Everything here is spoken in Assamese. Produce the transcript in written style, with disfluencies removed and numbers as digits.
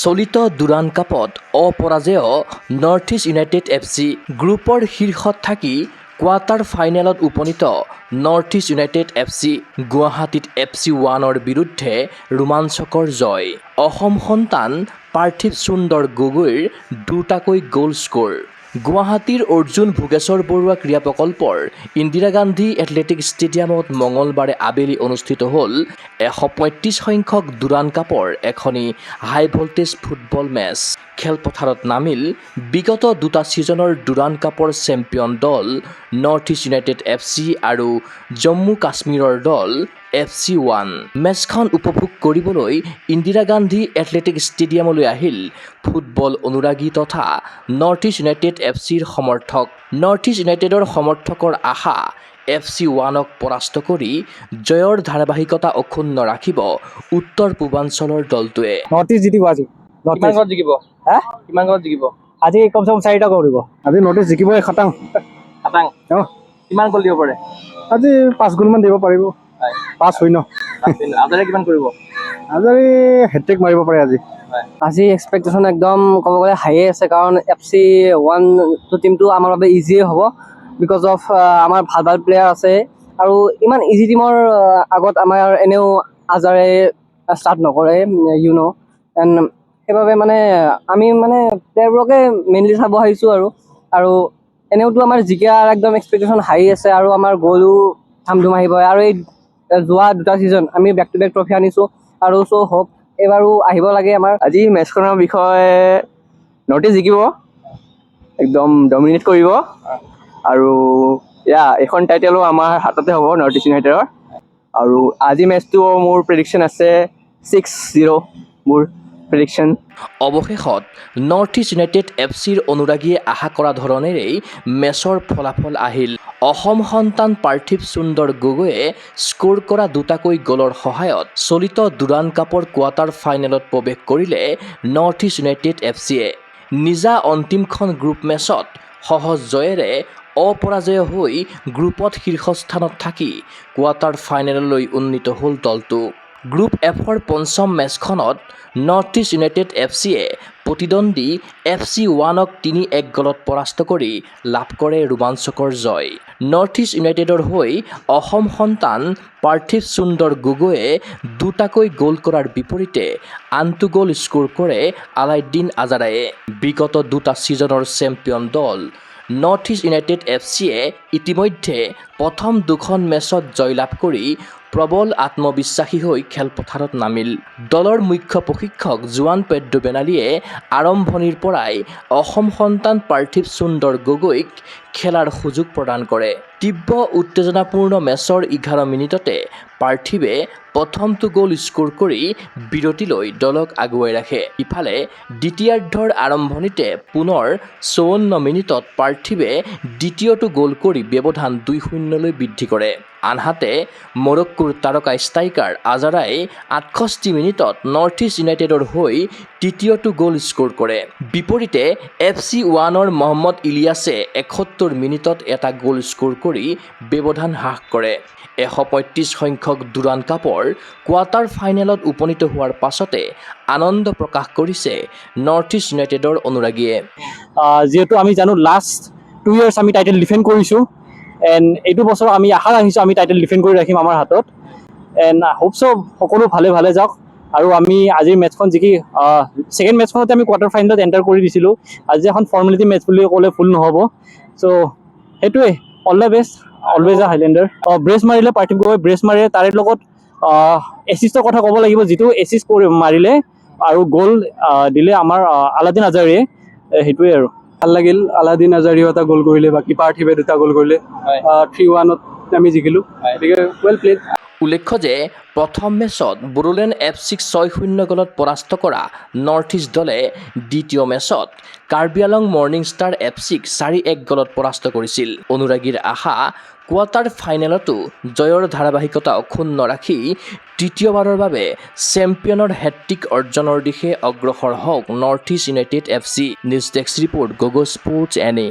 চলিত দুৰাণ কাপত অপৰাজেয় নৰ্থ ইষ্ট ইউনাইটেড FC গ্ৰুপৰ শীৰ্ষত থাকি কোৱাৰ্টাৰ ফাইনেলত উপনীত নৰ্থ ইষ্ট ইউনাইটেড FC গুৱাহাটীত FC1ৰ বিৰুদ্ধে ৰোমাঞ্চকৰ জয়। অসম সন্তান পাৰ্থিৱ সুন্দৰ গগৈৰ দুটাকৈ গ'ল স্ক'ৰ। গুৱাহাটীৰ অৰ্জুন ভোগেশ্বৰ বৰুৱা ক্ৰীড়া প্ৰকল্পৰ ইন্দিৰা গান্ধী এথলেটিক ষ্টেডিয়ামত মঙলবাৰে আবেলি অনুষ্ঠিত হ'ল 135 সংখ্যক দুৰাণ কাপৰ এখনি হাই ভল্টেজ ফুটবল মেচ। খেলপথাৰত নামিল বিগত দুটা ছিজনৰ দুৰাণ কাপৰ চেম্পিয়ন দল নৰ্থ ইষ্ট ইউনাইটেড FC আৰু জম্মু কাশ্মীৰৰ দল FC1। মেচখন উপভোগ কৰিবলৈ ইন্দিৰা গান্ধী এথলেটিক ষ্টেডিয়ামলৈ আহিল ফুটবল অনুৰাগী তথা নৰ্থ ইষ্ট ইউনাইটেড FCৰ সমৰ্থক। নৰ্থ ইষ্ট ইউনাইটেডৰ সমৰ্থকৰ আশা FC1ক পৰাস্ত কৰি জয়ৰ ধাৰাবাহিকতা অক্ষুণ্ণ ৰাখিব উত্তৰ পূৰ্বাঞ্চলৰ দলটোৱে। নৰ্থ ইষ্ট জিকিব আজি। কিমান গ'ল জিকিব? কিমান গ'ল জিকিব? আজি কমচে কম 4টা কৰিব। আজি নৰ্থ ইষ্ট জিকিব খটাং। কিমান গ'ল দিব পাৰে? আজি 5 গ'ল মান দিব পাৰিব। 5 হয় ন। আজাৰে কিমান কৰিব? আজাৰে হেট্ৰিক মাৰিব পাৰে আজি। আজি এক্সপেক্টেশ্যন একদম ক'ব গ'লে হাইয়ে আছে, কাৰণ FC1 টিমটো আমাৰ বাবে ইজিয়ে হ'ব বিকজ অফ আমাৰ ভাল ভাল প্লেয়াৰ আছে আৰু ইমান ইজি টিমৰ আগত আমাৰ এনেও আজাৰে ষ্টাৰ্ট নকৰে এণ্ড সেইবাবে মানে আমি মানে প্লেয়াৰবোৰকে মেইনলি চাব আহিছোঁ আৰু এনেওতো আমাৰ জিকাৰ একদম এক্সপেক্টেশ্যন হাই আছে আৰু আমাৰ গ'লো ধামধুম আহিব আৰু এই যোৱা দুটা ছিজন আমি বেক টু বেক ট্ৰফি আনিছোঁ আৰু চ' হোপ এইবাৰো আহিব লাগে আমাৰ। আজি মেচখনৰ বিষয়ে নৰ্থ ইষ্ট জিকিব, একদম ডমিনেট কৰিব আৰু এখন টাইটেলো আমাৰ হাততে হ'ব নৰ্থ ইষ্ট ইউনাইটেডৰ। আৰু আজি মেচটো মোৰ প্ৰেডিকশ্যন আছে 6-0 মোৰ প্ৰেডিকশ্যন। অৱশেষত নৰ্থ ইষ্ট ইউনাইটেড FCৰ অনুৰাগীয়ে আশা কৰা ধৰণেৰেই মেচৰ ফলাফল আহিল। অসম সন্তান পাৰ্থিৱ সুন্দৰ গগৈয়ে স্ক'ৰ কৰা দুটাকৈ গ'লৰ সহায়ত চলিত দুৰাণ কাপৰ কোৱাৰ্টাৰ ফাইনেলত প্ৰৱেশ কৰিলে নৰ্থ ইষ্ট ইউনাইটেড FCয়ে। নিজা অন্তিমখন গ্ৰুপ মেচত সহজ জয়েৰে অপৰাজেয় হৈ গ্ৰুপত শীৰ্ষস্থানত থাকি কোৱাৰ্টাৰ ফাইনেললৈ উন্নীত হ'ল দলটো। গ্ৰুপ Fৰ পঞ্চম মেচখনত নৰ্থ ইষ্ট ইউনাইটেড FCয়ে প্ৰতিদ্বন্দ্বী FC1ক 3-1 গ'লত পৰাস্ত কৰি লাভ কৰে ৰোমাঞ্চকৰ জয়। নৰ্থ ইষ্ট ইউনাইটেডৰ হৈ অসম সন্তান পাৰ্থিৱ সুন্দৰ গগৈয়ে দুটাকৈ গ'ল কৰাৰ বিপৰীতে আনটো গ'ল স্ক'ৰ কৰে আলাউদ্দিন আজাৰায়ে। বিগত দুটা ছিজনৰ চেম্পিয়ন দল নৰ্থ ইষ্ট ইউনাইটেড FCয়ে ইতিমধ্যে প্ৰথম দুখন মেচত জয়লাভ কৰি প্ৰবল আত্মবিশ্বাসী হৈ খেলপথাৰত নামিল। দলৰ মুখ্য প্ৰশিক্ষক জোৱান পেড্ৰো বেনালীয়ে আৰম্ভণিৰ পৰাই অসম সন্তান পাৰ্থিৱ সুন্দৰ গগৈক খেলাৰ সুযোগ প্ৰদান কৰে। তীব্ৰ উত্তেজনাপূৰ্ণ মেচৰ 11 মিনিটতে পাৰ্থিৱে প্ৰথমটো গ'ল স্ক'ৰ কৰি বিৰতিলৈ দলক আগুৱাই ৰাখে। ইফালে দ্বিতীয়াৰ্ধৰ আৰম্ভণিতে পুনৰ 54 মিনিটত পাৰ্থিৱে দ্বিতীয়টো গ'ল কৰি ব্যৱধান 2-0লৈ বৃদ্ধি কৰে। আনহাতে মৰক্কোৰ তাৰকা ষ্ট্ৰাইকাৰ আজাৰাই 68 মিনিটত নৰ্থ ইষ্ট ইউনাইটেডৰ হৈ তৃতীয়টো গ'ল স্ক'ৰ কৰে। বিপৰীতে FC1ৰ মহম্মদ ইলিয়াছে 71 মিনিটত এটা গ'ল স্ক'ৰ কৰি ব্যৱধান হ্ৰাস কৰে। 135 সংখ্যক দুৰাণ কাপৰ কোৱাৰ্টাৰ ফাইনেলত উপনীত হোৱাৰ পাছতে আনন্দ প্ৰকাশ কৰিছে নৰ্থ ইষ্ট ইউনাইটেডৰ অনুৰাগীয়ে। যিহেতু আমি জানো লাষ্ট 2 years আমি টাইটেল ডিফেণ্ড কৰিছোঁ এণ্ড এইটো বছৰ আমি আশা ৰাখিছোঁ আমি টাইটেল ডিফেণ্ড কৰি ৰাখিম আমাৰ হাতত এণ্ড হোপ চ' সকলো ভালে ভালে যাওক আৰু আমি আজিৰ মেচখন জিকি ছেকেণ্ড মেচখনতে আমি কোৱাৰ্টাৰ ফাইনেলত এণ্টাৰ কৰি দিছিলোঁ। আজি এখন ফৰ্মেলিটি মেচ বুলি ক'লে ভুল নহ'ব। চ' সেইটোৱে অল দ্য বেষ্ট অলৱেজ আ হাইলেণ্ডাৰ। ব্ৰেছ মাৰিলে পাৰ্থিৱ গগৈ ব্ৰেছ মাৰে, তাৰে লগত এছিষ্টৰ কথা ক'ব লাগিব, যিটো এছিষ্ট মাৰিলে আৰু গ'ল দিলে আমাৰ আলাউদ্দিন আজাৰীয়ে। সেইটোৱে আৰু ভাল লাগিল। আলাউদ্দিন আজাৰীও এটা গ'ল কৰিলে, বাকী পাৰ্থিৱে দুটা গ'ল কৰিলে। 3-1ত আমি জিকিলোঁ, গতিকে ৱেল প্লেড। উল্লেখ্য যে প্ৰথম মেচত বড়োলেণ্ড FCক 6-0 গ'লত পৰাস্ত কৰা নৰ্থ ইষ্ট দলে দ্বিতীয় মেচত কাৰ্বি আংলং মৰ্ণিং ষ্টাৰ FCক 4-1 গ'লত পৰাস্ত কৰিছিল। অনুৰাগীৰ আশা কোৱাৰ্টাৰ ফাইনেলতো জয়ৰ ধাৰাবাহিকতা অক্ষুণ্ণ ৰাখি তৃতীয়বাৰৰ বাবে চেম্পিয়নৰ হেট্ৰিক অৰ্জনৰ দিশে অগ্ৰসৰ হওক north east United FC। News desk report Gogoi sports NA।